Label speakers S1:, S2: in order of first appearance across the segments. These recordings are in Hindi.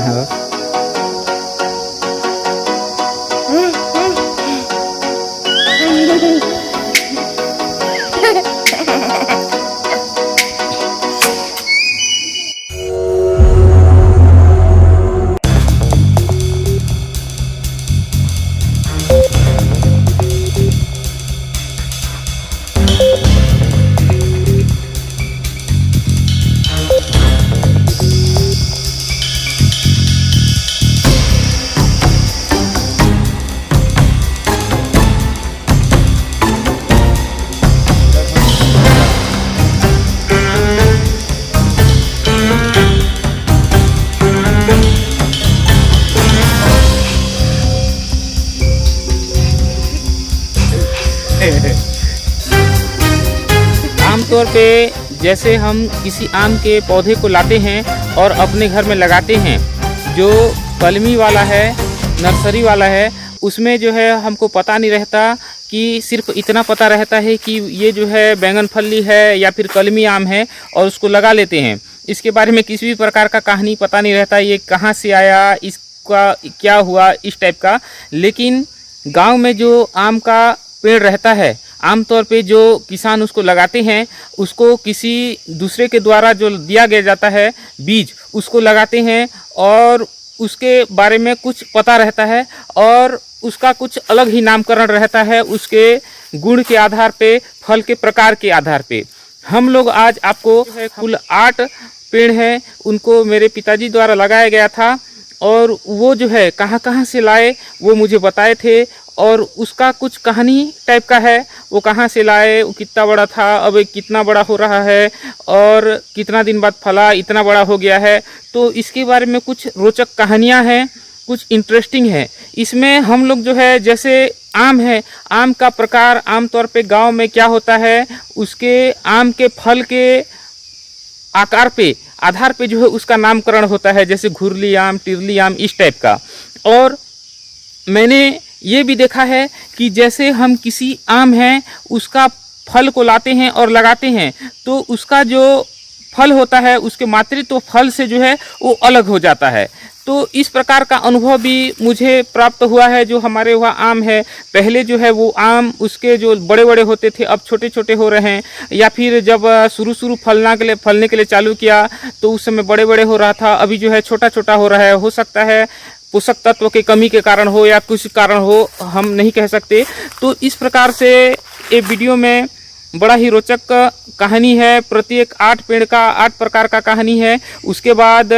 S1: हाँ। आमतौर पे जैसे हम किसी आम के पौधे को लाते हैं और अपने घर में लगाते हैं, जो कलमी वाला है, नर्सरी वाला है, उसमें जो है हमको पता नहीं रहता कि सिर्फ इतना पता रहता है कि ये जो है बैंगन फली है या फिर कलमी आम है और उसको लगा लेते हैं। इसके बारे में किसी भी प्रकार का कहानी पता नहीं रहता, ये कहाँ से आया, इसका क्या हुआ, इस टाइप का। लेकिन गांव में जो आम का पेड़ रहता है, आमतौर पे जो किसान उसको लगाते हैं, उसको किसी दूसरे के द्वारा जो दिया गया जाता है बीज, उसको लगाते हैं और उसके बारे में कुछ पता रहता है और उसका कुछ अलग ही नामकरण रहता है, उसके गुण के आधार पे, फल के प्रकार के आधार पे। हम लोग आज आपको कुल 8 पेड़ हैं, उनको मेरे पिताजी द्वारा लगाया गया था और वो जो है कहाँ कहाँ से लाए वो मुझे बताए थे और उसका कुछ कहानी टाइप का है। वो कहाँ से लाए, वो कितना बड़ा था, अब कितना बड़ा हो रहा है और कितना दिन बाद फला इतना बड़ा हो गया है। तो इसके बारे में कुछ रोचक कहानियाँ हैं, कुछ इंटरेस्टिंग है। इसमें हम लोग जो है, जैसे आम है, आम का प्रकार आमतौर पे गांव में क्या होता है, उसके आम के फल के आकार पे, आधार पे जो है उसका नामकरण होता है, जैसे घुरली आम, टिरली आम, इस टाइप का। और मैंने ये भी देखा है कि जैसे हम किसी आम है उसका फल को लाते हैं और लगाते हैं, तो उसका जो फल होता है उसके मातृत्व फल से जो है वो अलग हो जाता है। तो इस प्रकार का अनुभव भी मुझे प्राप्त हुआ है। जो हमारे वहाँ आम है, पहले जो है वो आम उसके जो बड़े बड़े होते थे, अब छोटे छोटे हो रहे हैं, या फिर जब शुरू फलने के लिए चालू किया तो उस समय बड़े बड़े हो रहा था, अभी जो है छोटा छोटा हो रहा है। हो सकता है पोषक तत्व के कमी के कारण हो या कुछ कारण हो, हम नहीं कह सकते। तो इस प्रकार से ये वीडियो में बड़ा ही रोचक कहानी है। प्रत्येक 8 पेड़ का 8 प्रकार का कहानी है। उसके बाद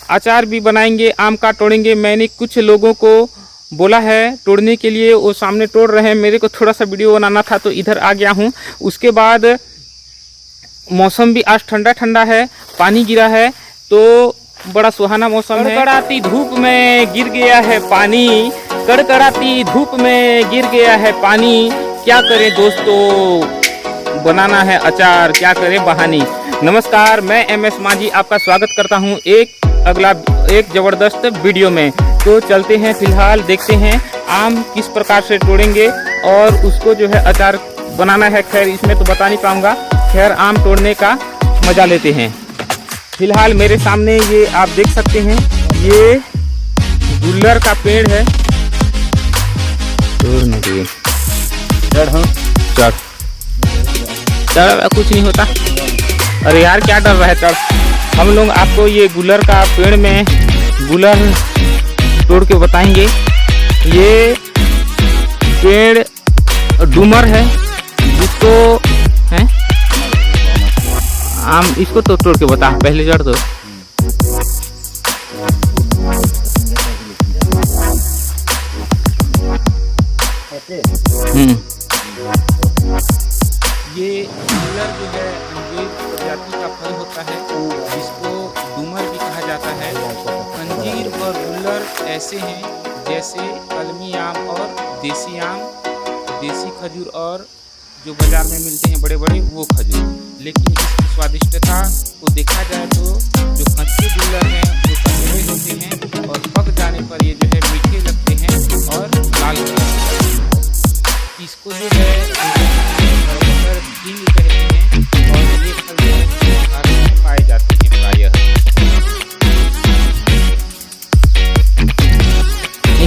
S1: अचार भी बनाएंगे, आम का तोड़ेंगे। मैंने कुछ लोगों को बोला है तोड़ने के लिए, वो सामने तोड़ रहे हैं। मेरे को थोड़ा सा वीडियो बनाना था तो इधर आ गया हूँ। उसके बाद मौसम भी आज ठंडा ठंडा है, पानी गिरा है तो बड़ा सुहाना मौसम है। कड़कड़ाती धूप में गिर गया है पानी, कड़कड़ाती धूप में गिर गया है पानी। क्या करें दोस्तों, बनाना है अचार, क्या करें बहानी। नमस्कार, मैं MS माझी आपका स्वागत करता हूं एक ज़बरदस्त वीडियो में। तो चलते हैं, फिलहाल देखते हैं आम किस प्रकार से तोड़ेंगे और उसको जो है अचार बनाना है। खैर इसमें तो बता नहीं पाऊँगा, खैर आम तोड़ने का मज़ा लेते हैं। फिलहाल मेरे सामने ये आप देख सकते हैं, ये गुल्लर का पेड़ है। चढ़ कुछ नहीं होता। अरे यार क्या डर रहा है, चढ़। हम लोग आपको ये गुल्लर का पेड़ में गुल्लर तोड़ के बताएंगे। ये पेड़ डूमर है, जिसको है आम, इसको तो तोड़ के बता, पहले जड़ दो। ये गुल्लर जो है अंजीर प्रजाति का फल होता है, जिसको डूमर भी कहा जाता है। अंजीर और गुल्लर ऐसे हैं जैसे कलमी आम और देसी आम, देसी खजूर और जो बाजार में मिलते हैं बड़े बड़े वो खजूर। लेकिन इसकी स्वादिष्टता को देखा जाए तो जो कच्चे गुल्लर हैं वो कचरे होते हैं और पक जाने पर ये जो है मीठे लगते हैं और लाल होते हैं। इसको जो है हींग कहते हैं और ये फल भारत में पाए जाते हैं प्रायः।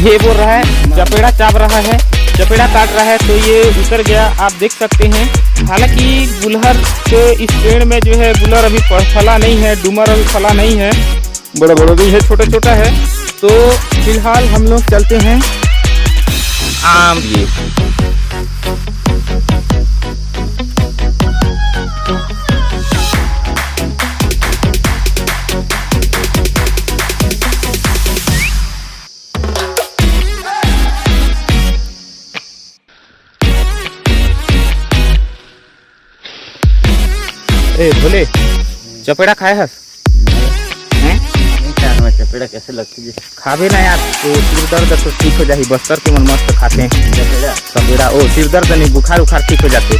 S1: ये बोल रहा है चपेड़ा चाप रहा है, चपेड़ा काट रहा है, तो ये उतर गया, आप देख सकते हैं। हालांकि गुलहर के इस पेड़ में जो है गुलहर अभी फला नहीं है, डूमर अभी फला नहीं है, बड़ा बड़ा भी है, छोटा छोटा है। तो फिलहाल हम लोग चलते हैं आम लिए। ए भोले, चपेड़ा खाए हस?
S2: चपेड़ा कैसे लगती है?
S1: खावे ना यार, तो सिर दर्द तो ठीक हो जाए। बस्तर के मन मस्त खाते हैं चपेड़ा। ओ सिर दर्द नहीं, बुखार उखार ठीक हो जाते।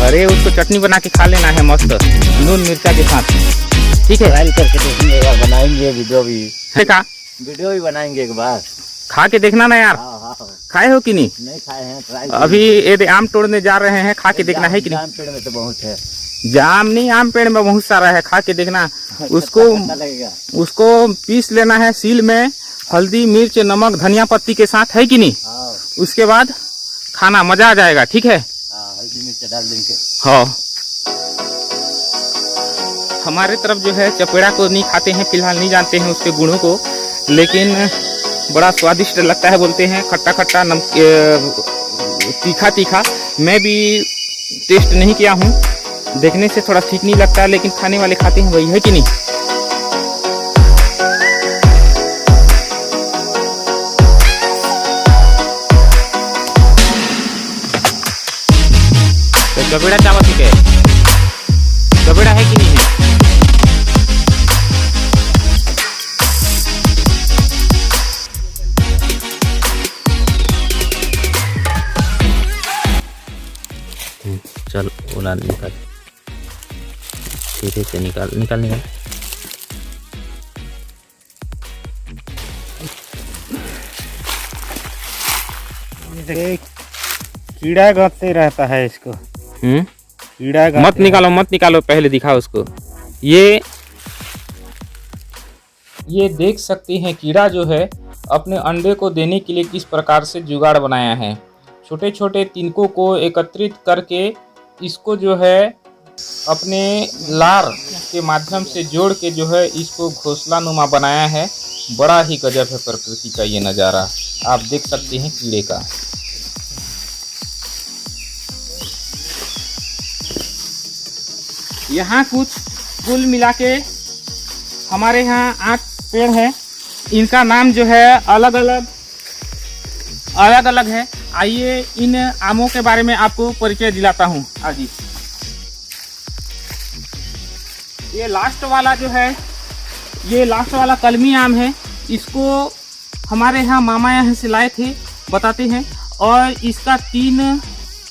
S1: अरे उसको चटनी बना के खा लेना है मस्त, नून मिर्चा के साथ, ठीक है?
S2: ट्राई करके देखेंगे एक बार, बनाएंगे वीडियो भी।
S1: का
S2: वीडियो भी बनाएंगे एक बार,
S1: खा के देखना ना यार। खाए हो कि नहीं?
S2: नहीं खाए हैं, ट्राई।
S1: अभी ये आम तोड़ने जा रहे हैं, खा के देखना है कि नहीं?
S2: जाम पेड़ में तो बहुत है।
S1: जाम नहीं, आम पेड़ में बहुत सारा है, खा के देखना। उसको पीस लेना है सील में, हल्दी मिर्च नमक धनिया पत्ती के साथ, है कि नहीं? उसके बाद खाना, मजा आ जाएगा, ठीक है?
S2: हल्दी मिर्च डाल देंगे।
S1: हाँ, हमारे तरफ जो है चपेड़ा को नहीं खाते हैं, फिलहाल नहीं जानते हैं उसके गुणों को, लेकिन बड़ा स्वादिष्ट लगता है बोलते हैं, खट्टा खट्टा तीखा तीखा। मैं भी टेस्ट नहीं किया हूँ, देखने से थोड़ा ठीक नहीं लगता, लेकिन खाने वाले खाते हैं, वही है कि नहीं? तो चपेड़ा चावल ठीक है, चपेड़ा है कि नहीं है? चल ओला निकाल, धीरे से निकाल निकाल निकाल।
S2: कीड़ा गाते रहता है इसको। कीड़ा
S1: मत निकालो मत निकालो, पहले दिखाओ उसको। ये देख सकते हैं कीड़ा जो है अपने अंडे को देने के लिए किस प्रकार से जुगाड़ बनाया है। छोटे छोटे तिनकों को एकत्रित करके इसको जो है अपने लार के माध्यम से जोड़ के जो है इसको घोंसला नुमा बनाया है। बड़ा ही गजब है प्रकृति का ये नज़ारा, आप देख सकते हैं कीड़े का। यहाँ कुछ कुल मिला के हमारे यहाँ 8 पेड़ हैं, इनका नाम जो है अलग अलग है। आइए इन आमों के बारे में आपको परिचय दिलाता हूँ। आज ये लास्ट वाला जो है, ये लास्ट वाला कलमी आम है। इसको हमारे यहाँ मामा यहाँ से लाए थे, बताते हैं। और इसका 3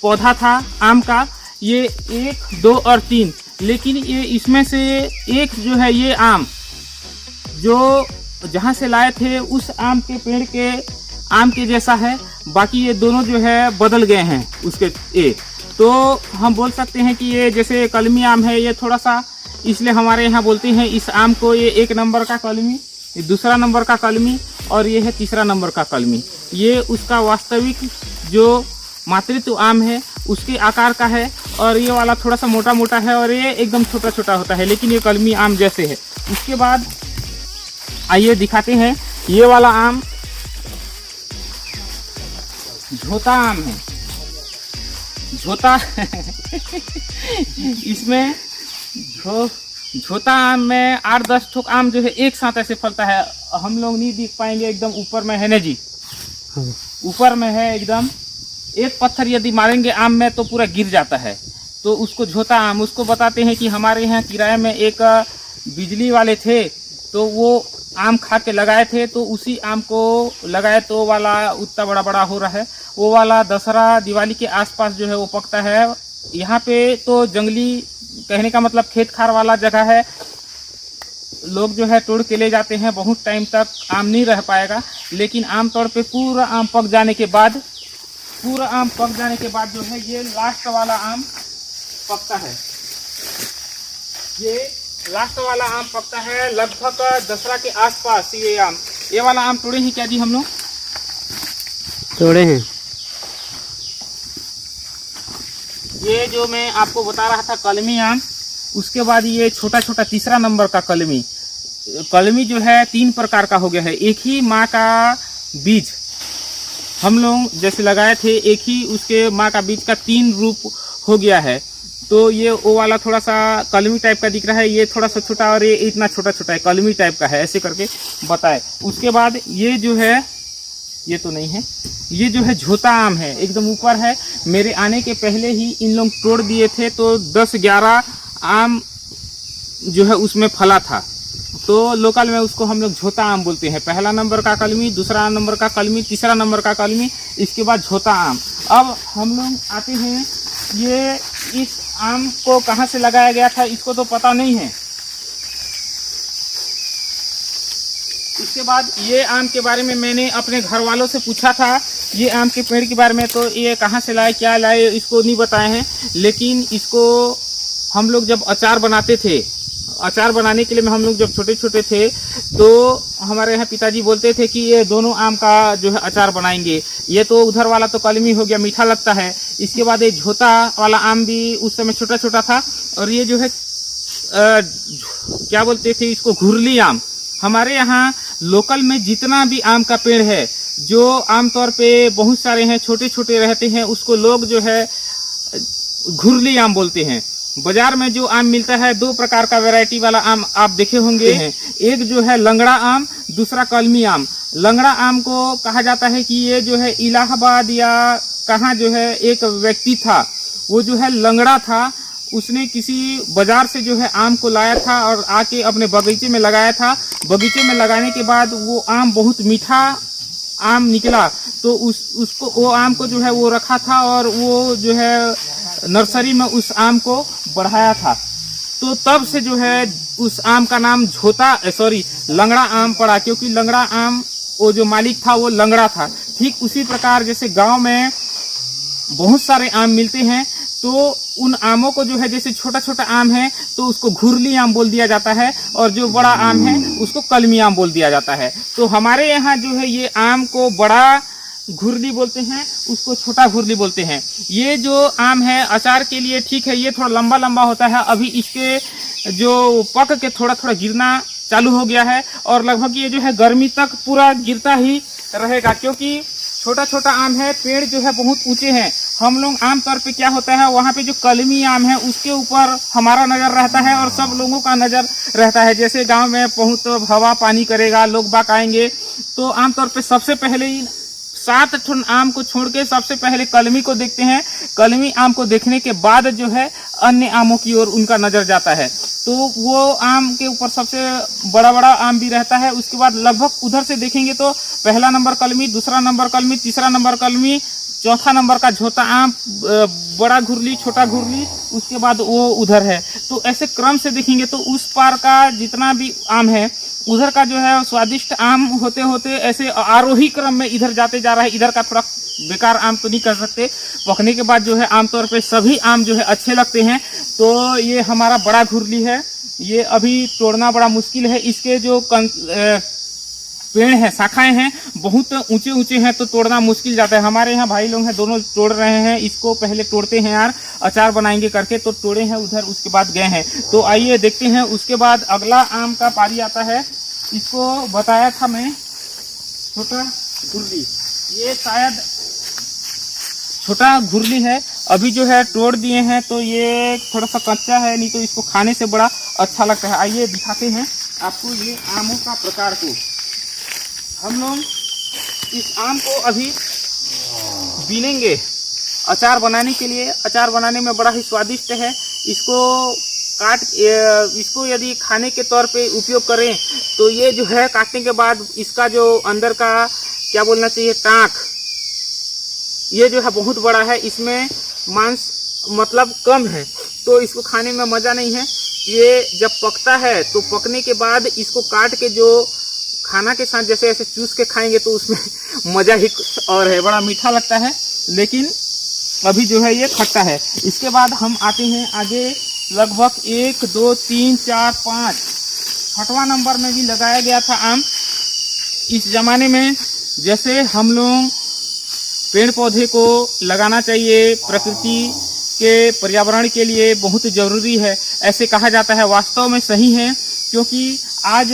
S1: पौधा था आम का, ये 1, 2 और 3। लेकिन ये इसमें से एक जो है ये आम जो जहाँ से लाए थे उस आम के पेड़ के आम के जैसा है, बाकी ये दोनों जो है बदल गए हैं उसके तो हम बोल सकते हैं कि ये जैसे कलमी आम है, ये थोड़ा सा, इसलिए हमारे यहाँ बोलते हैं इस आम को ये 1 नंबर का कलमी, ये 2रा नंबर का कलमी और ये है 3रा नंबर का कलमी। ये उसका वास्तविक जो मातृत्व आम है उसके आकार का है, और ये वाला थोड़ा सा मोटा मोटा है और ये एकदम छोटा छोटा होता है, लेकिन ये कलमी आम जैसे है। उसके बाद आइए दिखाते हैं, ये वाला आम झोता आम है, झोता इसमें झोता आम में 8-10 ठोक आम जो है एक साथ ऐसे फलता है। हम लोग नहीं दिख पाएंगे, एकदम ऊपर में है ना जी, ऊपर में है एकदम। एक पत्थर यदि मारेंगे आम में तो पूरा गिर जाता है, तो उसको झोता आम। उसको बताते हैं कि हमारे यहाँ किराए में एक बिजली वाले थे, तो वो आम खा के लगाए थे, तो उसी आम को लगाए तो वाला उतना बड़ा बड़ा हो रहा है। वो वाला दशहरा दिवाली के आसपास जो है वो पकता है। यहाँ पे तो जंगली, कहने का मतलब खेत खार वाला जगह है, लोग जो है तोड़ के ले जाते हैं, बहुत टाइम तक आम नहीं रह पाएगा। लेकिन आमतौर पे पूरा आम पक जाने के बाद जो है ये लास्ट वाला आम पकता है। ये लास्ट वाला आम पकता है लगभग दशहरा के आसपास। ये आम ये वाला आम तोड़े हैं क्या जी हम लोग?
S2: तोड़े हैं।
S1: ये जो मैं आपको बता रहा था कलमी आम, उसके बाद ये छोटा छोटा तीसरा नंबर का कलमी। कलमी जो है 3 प्रकार का हो गया है। एक ही माँ का बीज हम लोग जैसे लगाए थे, एक ही उसके माँ का बीज का 3 रूप हो गया है। तो ये वो वाला थोड़ा सा कलमी टाइप का दिख रहा है, ये थोड़ा सा छोटा और ये इतना छोटा छोटा है, कलमी टाइप का है, ऐसे करके बताए। उसके बाद ये जो है, ये तो नहीं है, ये जो है झोता आम है, एकदम ऊपर है। मेरे आने के पहले ही इन लोग तोड़ दिए थे, तो 10-11 आम जो है उसमें फला था। तो लोकल में उसको हम लोग झोता आम बोलते हैं। पहला नंबर का कलमी, दूसरा नंबर का कलमी, तीसरा नंबर का कलमी, इसके बाद झोता आम। अब हम लोग आते हैं, ये इस आम को कहाँ से लगाया गया था इसको तो पता नहीं है। इसके बाद ये आम के बारे में मैंने अपने घर वालों से पूछा था, ये आम के पेड़ के बारे में, तो ये कहाँ से लाए क्या लाए इसको नहीं बताए हैं। लेकिन इसको हम लोग जब अचार बनाते थे, अचार बनाने के लिए हम लोग जब छोटे छोटे थे, तो हमारे यहाँ पिताजी बोलते थे कि ये दोनों आम का जो है अचार बनाएंगे। ये तो उधर वाला तो कलमी हो गया, मीठा लगता है। इसके बाद ये झोता वाला आम भी उस समय छोटा छोटा था, और ये जो है क्या बोलते थे इसको, घुरली आम। हमारे यहाँ लोकल में जितना भी आम का पेड़ है, जो आमतौर पे बहुत सारे हैं, छोटे छोटे रहते हैं, उसको लोग जो है घुरली आम बोलते हैं। बाजार में जो आम मिलता है 2 प्रकार का वैरायटी वाला आम आप देखे होंगे हैं, एक जो है लंगड़ा आम, दूसरा कलमी आम। लंगड़ा आम को कहा जाता है कि ये जो है इलाहाबाद या कहाँ जो है एक व्यक्ति था, वो जो है लंगड़ा था, उसने किसी बाजार से जो है आम को लाया था और आके अपने बगीचे में लगाया था। बगीचे में लगाने के बाद वो आम बहुत मीठा आम निकला, तो उसको वो आम को जो है वो रखा था और वो जो है नर्सरी में उस आम को बढ़ाया था। तो तब से जो है उस आम का नाम लंगड़ा आम पड़ा, क्योंकि लंगड़ा आम वो जो मालिक था वो लंगड़ा था। ठीक उसी प्रकार जैसे गांव में बहुत सारे आम मिलते हैं, तो उन आमों को जो है जैसे छोटा छोटा आम है तो उसको घुरली आम बोल दिया जाता है, और जो बड़ा आम है उसको कलमी आम बोल दिया जाता है। तो हमारे यहाँ जो है ये आम को बड़ा घुरली बोलते हैं, उसको छोटा घुरली बोलते हैं। ये जो आम है अचार के लिए ठीक है, ये थोड़ा लंबा लंबा होता है। अभी इसके जो पक के थोड़ा थोड़ा गिरना चालू हो गया है, और लगभग ये जो है गर्मी तक पूरा गिरता ही रहेगा, क्योंकि छोटा छोटा आम है, पेड़ जो है बहुत ऊंचे हैं। हम लोग आमतौर पे क्या होता है, वहाँ पे जो कलमी आम है उसके ऊपर हमारा नज़र रहता है और सब लोगों का नज़र रहता है। जैसे गांव में बहुत हवा पानी करेगा, लोग बाग आएंगे, तो आमतौर पे सबसे पहले ही 7 ठन आम को छोड़ के सबसे पहले कलमी को देखते हैं। कलमी आम को देखने के बाद जो है अन्य आमों की ओर उनका नज़र जाता है। तो वो आम के ऊपर सबसे बड़ा बड़ा आम भी रहता है। उसके बाद लगभग उधर से देखेंगे तो पहला नंबर कलमी, दूसरा नंबर कलमी, तीसरा नंबर कलमी, चौथा नंबर का झोता आम, बड़ा घुरली, छोटा घुरली, उसके बाद वो उधर है। तो ऐसे क्रम से देखेंगे तो उस पार का जितना भी आम है उधर का जो है स्वादिष्ट आम होते होते ऐसे आरोही क्रम में इधर जाते जा रहा है। इधर का थोड़ा बेकार आम तो नहीं कर सकते, पकने के बाद जो है आमतौर पे सभी आम जो है अच्छे लगते हैं। तो ये हमारा बड़ा घुरली है, ये अभी तोड़ना बड़ा मुश्किल है। इसके जो पेड़ हैं, शाखाएं हैं, बहुत ऊंचे ऊंचे हैं, तो तोड़ना मुश्किल जाता है। हमारे यहाँ भाई लोग हैं, दोनों तोड़ रहे हैं। इसको पहले तोड़ते हैं यार, अचार बनाएंगे करके, तो तोड़े हैं उधर, उसके बाद गए हैं। तो आइए देखते हैं। उसके बाद अगला आम का पारी आता है। इसको बताया था मैं छोटा घुरली, ये शायद छोटा घुरली है। अभी जो है तोड़ दिए हैं, तो ये थोड़ा सा कच्चा है, नहीं तो इसको खाने से बड़ा अच्छा लगता है। आइए दिखाते हैं आपको ये आमों का प्रकार को। हम लोग इस आम को अभी बीनेंगे अचार बनाने के लिए। अचार बनाने में बड़ा ही स्वादिष्ट है। इसको यदि खाने के तौर पे उपयोग करें तो ये जो है काटने के बाद इसका जो अंदर का क्या बोलना चाहिए, टाँक, ये जो है बहुत बड़ा है। इसमें मांस मतलब कम है, तो इसको खाने में मज़ा नहीं है। ये जब पकता है तो पकने के बाद इसको काट के जो खाना के साथ जैसे ऐसे चूस के खाएंगे तो उसमें मज़ा ही और है, बड़ा मीठा लगता है। लेकिन अभी जो है ये खट्टा है। इसके बाद हम आते हैं आगे। लगभग 1 2 3 4 5 छठवां नंबर में भी लगाया गया था आम। इस ज़माने में जैसे हम लोग पेड़ पौधे को लगाना चाहिए, प्रकृति के पर्यावरण के लिए बहुत ज़रूरी है, ऐसे कहा जाता है। वास्तव में सही है, क्योंकि आज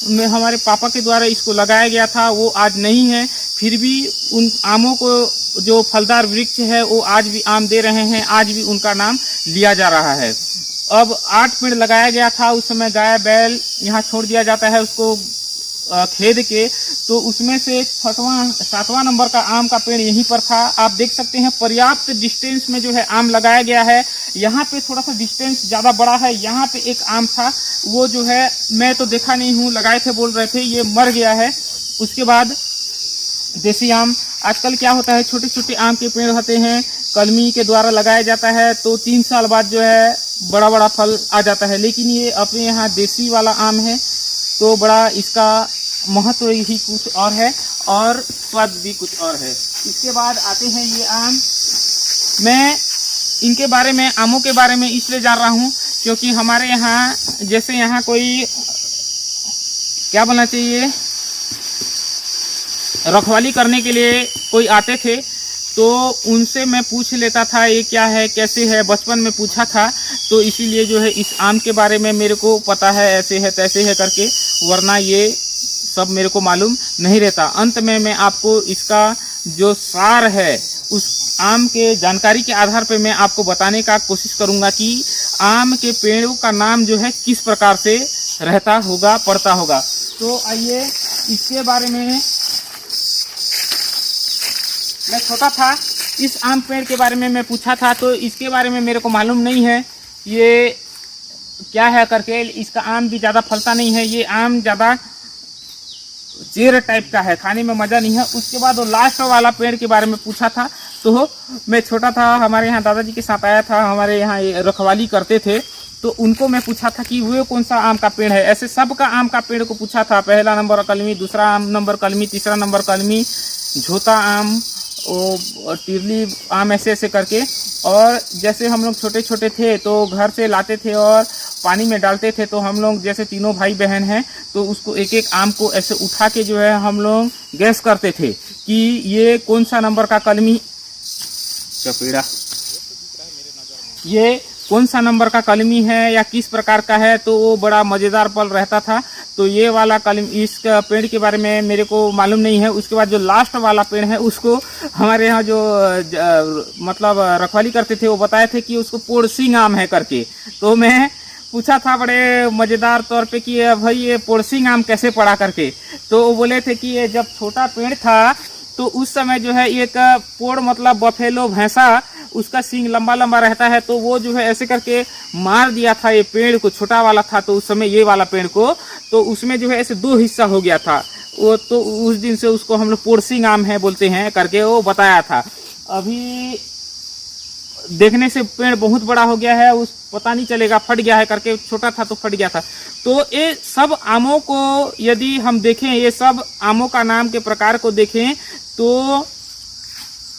S1: में हमारे पापा के द्वारा इसको लगाया गया था, वो आज नहीं है, फिर भी उन आमों को जो फलदार वृक्ष है वो आज भी आम दे रहे हैं, आज भी उनका नाम लिया जा रहा है। अब 8 पेड़ लगाया गया था, उस समय गाय बैल यहाँ छोड़ दिया जाता है उसको खेद के, तो उसमें से 7वां नंबर का आम का पेड़ यहीं पर था। आप देख सकते हैं पर्याप्त डिस्टेंस में जो है आम लगाया गया है। यहाँ पे थोड़ा सा डिस्टेंस ज़्यादा बड़ा है, यहाँ पे एक आम था, वो जो है मैं तो देखा नहीं हूँ, लगाए थे बोल रहे थे, ये मर गया है। उसके बाद देसी आम, आजकल क्या होता है, छोटे छोटे आम के पेड़ होते हैं, कलमी के द्वारा लगाया जाता है, तो 3 साल बाद जो है बड़ा बड़ा फल आ जाता है। लेकिन ये अपने यहाँ देसी वाला आम है, तो बड़ा इसका महत्व ही कुछ और है और स्वाद भी कुछ और है। इसके बाद आते हैं ये आम। मैं इनके बारे में, आमों के बारे में इसलिए जान रहा हूँ क्योंकि हमारे यहाँ जैसे यहाँ कोई क्या बोलना चाहिए, रखवाली करने के लिए कोई आते थे, तो उनसे मैं पूछ लेता था ये क्या है, कैसे है, बचपन में पूछा था, तो इसीलिए जो है इस आम के बारे में मेरे को पता है, ऐसे है तैसे है करके, वरना ये सब मेरे को मालूम नहीं रहता। अंत में मैं आपको इसका जो सार है उस आम के जानकारी के आधार पर मैं आपको बताने का कोशिश करूंगा कि आम के पेड़ों का नाम जो है किस प्रकार से रहता होगा, पड़ता होगा। तो आइए इसके बारे में, मैं छोटा था, इस आम पेड़ के बारे में मैं पूछा था, तो इसके बारे में मेरे को मालूम नहीं है ये क्या है करके। इसका आम भी ज़्यादा फलता नहीं है, ये आम ज़्यादा चेर टाइप का है, खाने में मज़ा नहीं है। उसके बाद वो लास्ट वाला पेड़ के बारे में पूछा था, तो मैं छोटा था, हमारे यहाँ दादाजी के साथ आया था, हमारे यहाँ ये रखवाली करते थे, तो उनको मैं पूछा था कि वो कौन सा आम का पेड़ है। ऐसे सबका आम का पेड़ को पूछा था, पहला नंबर कलमी, दूसरा नंबर कलमी, तीसरा नंबर कलमी, झोता आम, वो टिरली आम, ऐसे ऐसे करके। और जैसे हम लोग छोटे छोटे थे तो घर से लाते थे और पानी में डालते थे, तो हम लोग जैसे तीनों भाई बहन हैं, तो उसको एक एक आम को ऐसे उठा के जो है हम लोग गैस करते थे कि ये कौन सा नंबर का कलमी, चपेड़ा, ये कौन सा नंबर का कलमी है या किस प्रकार का है, तो वो बड़ा मज़ेदार पल रहता था। तो ये वाला कलम, इस पेड़ के बारे में मेरे को मालूम नहीं है। उसके बाद जो लास्ट वाला पेड़ है उसको हमारे यहाँ जो मतलब रखवाली करते थे वो बताए थे कि उसको पोड़सिंग आम है करके। तो मैं पूछा था बड़े मज़ेदार तौर पे कि भाई ये पोड़सिंग आम कैसे पड़ा करके, तो वो बोले थे कि ये जब छोटा पेड़ था तो उस समय जो है एक पोड़ मतलब बफेलो, भैंसा, उसका सींग लंबा लंबा रहता है, तो वो जो है ऐसे करके मार दिया था ये पेड़ को, छोटा वाला था तो उस समय ये वाला पेड़ को, तो उसमें जो है ऐसे 2 हिस्सा हो गया था वो, तो उस दिन से उसको हम लोग पोड़सिंग आम है बोलते हैं करके वो बताया था। अभी देखने से पेड़ बहुत बड़ा हो गया है, उस पता नहीं चलेगा फट गया है करके, छोटा था तो फट गया था। तो ये सब आमों को यदि हम देखें, ये सब आमों का नाम के प्रकार को देखें, तो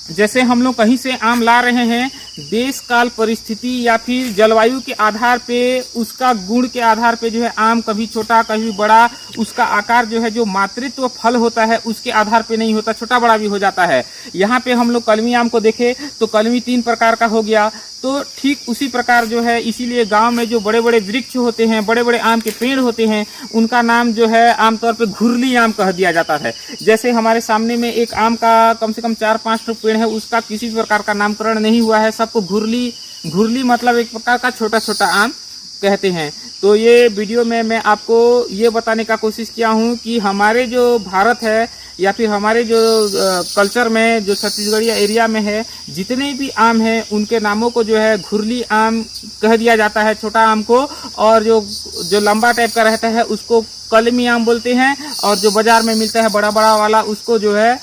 S1: जैसे हम लोग कहीं से आम ला रहे हैं, देश काल परिस्थिति या फिर जलवायु के आधार पे, उसका गुण के आधार पे जो है आम कभी छोटा कभी बड़ा, उसका आकार जो है जो मातृत्व फल होता है उसके आधार पे नहीं होता, छोटा बड़ा भी हो जाता है। यहाँ पे हम लोग कलमी आम को देखें तो कलमी 3 प्रकार का हो गया, तो ठीक उसी प्रकार जो है, इसीलिए गांव में जो बड़े बड़े वृक्ष होते हैं, बड़े बड़े आम के पेड़ होते हैं, उनका नाम जो है आमतौर पे घुरली आम कह दिया जाता है। जैसे हमारे सामने में एक आम का कम से कम 4-5 पेड़ है, उसका किसी प्रकार का नामकरण नहीं हुआ है, सबको घुरली मतलब एक प्रकार का छोटा छोटा आम कहते हैं। तो ये वीडियो में मैं आपको ये बताने का कोशिश किया हूँ कि हमारे जो भारत है या फिर हमारे जो कल्चर में जो छत्तीसगढ़िया एरिया में है, जितने भी आम हैं उनके नामों को जो है घुरली आम कह दिया जाता है, छोटा आम को, और जो लंबा टाइप का रहता है उसको कलमी आम बोलते हैं, और जो बाजार में मिलता है बड़ा बड़ा वाला उसको जो है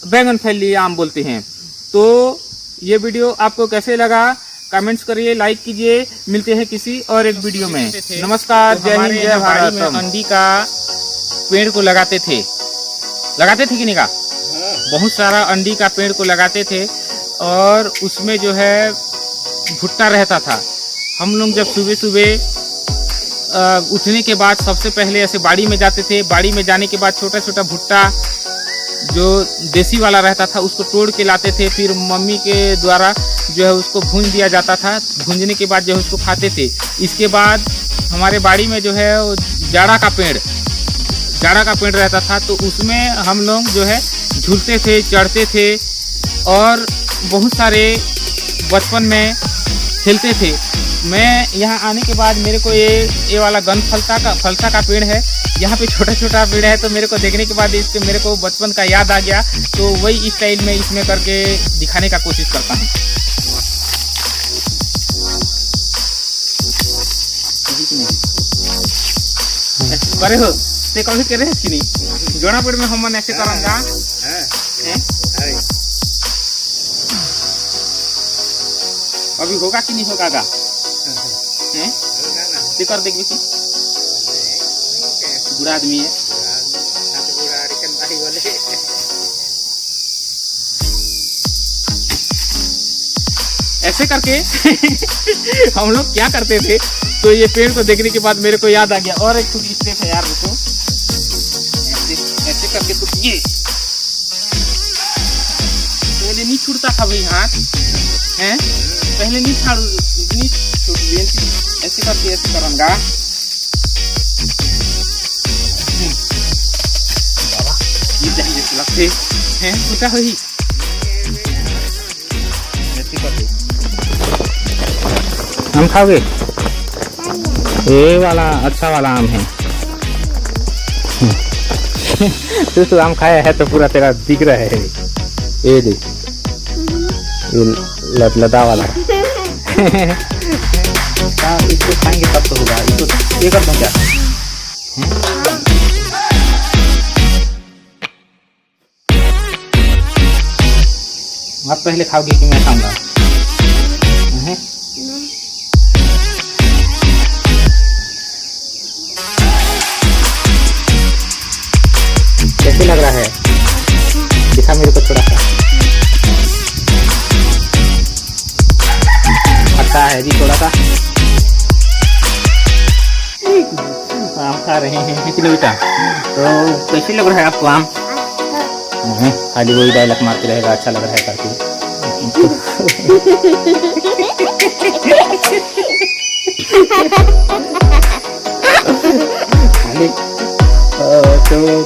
S1: बैंगनफली आम बोलते हैं। तो ये वीडियो आपको कैसे लगा कमेंट्स करिए, लाइक कीजिए। मिलते हैं किसी और एक वीडियो में। नमस्कार, जय हिंद, जय भारत। अंडी का पेड़ को लगाते थे कि नहीं का, बहुत सारा अंडी का पेड़ को लगाते थे, और उसमें जो है भुट्टा रहता था। हम लोग जब सुबह सुबह उठने के बाद सबसे पहले ऐसे बाड़ी में जाते थे। बाड़ी में जाने के बाद छोटा छोटा भुट्टा जो देसी वाला रहता था उसको तोड़ के लाते थे। फिर मम्मी के द्वारा जो है उसको भून दिया जाता था। भूनने के बाद जो है उसको खाते थे। इसके बाद हमारे बाड़ी में जो है वो जाड़ा का पेड़ रहता था, तो उसमें हम लोग जो है झूलते थे, चढ़ते थे और बहुत सारे बचपन में खेलते थे। मैं यहाँ आने के बाद मेरे को ये वाला फलसा का पेड़ है, यहाँ पे छोटा छोटा पेड़ है, तो मेरे को देखने के बाद इसके मेरे को बचपन का याद आ गया। तो वही स्टाइल में इसमें करके दिखाने का कोशिश करता हूँ। करे हो ते कभी करे कि नहीं जोड़ा पेड़ में हम ऐसे करेंगे। अभी होगा कि नहीं होगा गा ते कर देख कि बुरा आदमी है। ऐसे करके हम लोग क्या करते थे, तो ये पेड़ को देखने के बाद मेरे को याद आ गया। और एक कुछ स्टेप है यार, रुको ऐसे करके तो ये पहले नहीं छूटता था भाई हाथ हैं, पहले नहीं छूट ऐसे करके ऐसे करूँगा। बाबा ये चाहिए लगते हैं छूटा हुई ऐसे करके। आम खाओगे? ये वाला अच्छा वाला आम है। तो आम खाया है तो पूरा तेरा दिख रहा है। ये देख ये लदा वाला इसको खाएंगे तब तो होगा। इसको ये कर दूं क्या? आप पहले खाओगे कि मैं खाऊंगा? कैसे लग रहा है? दिखा मेरे को थोड़ा सा। अच्छा है जी थोड़ा सा। आम खा रहे हैं कितने बेटा, तो कैसे लग रहा है आपको आम? खाली वही डायलॉग मारते रहेगा अच्छा लग रहा है करके। तो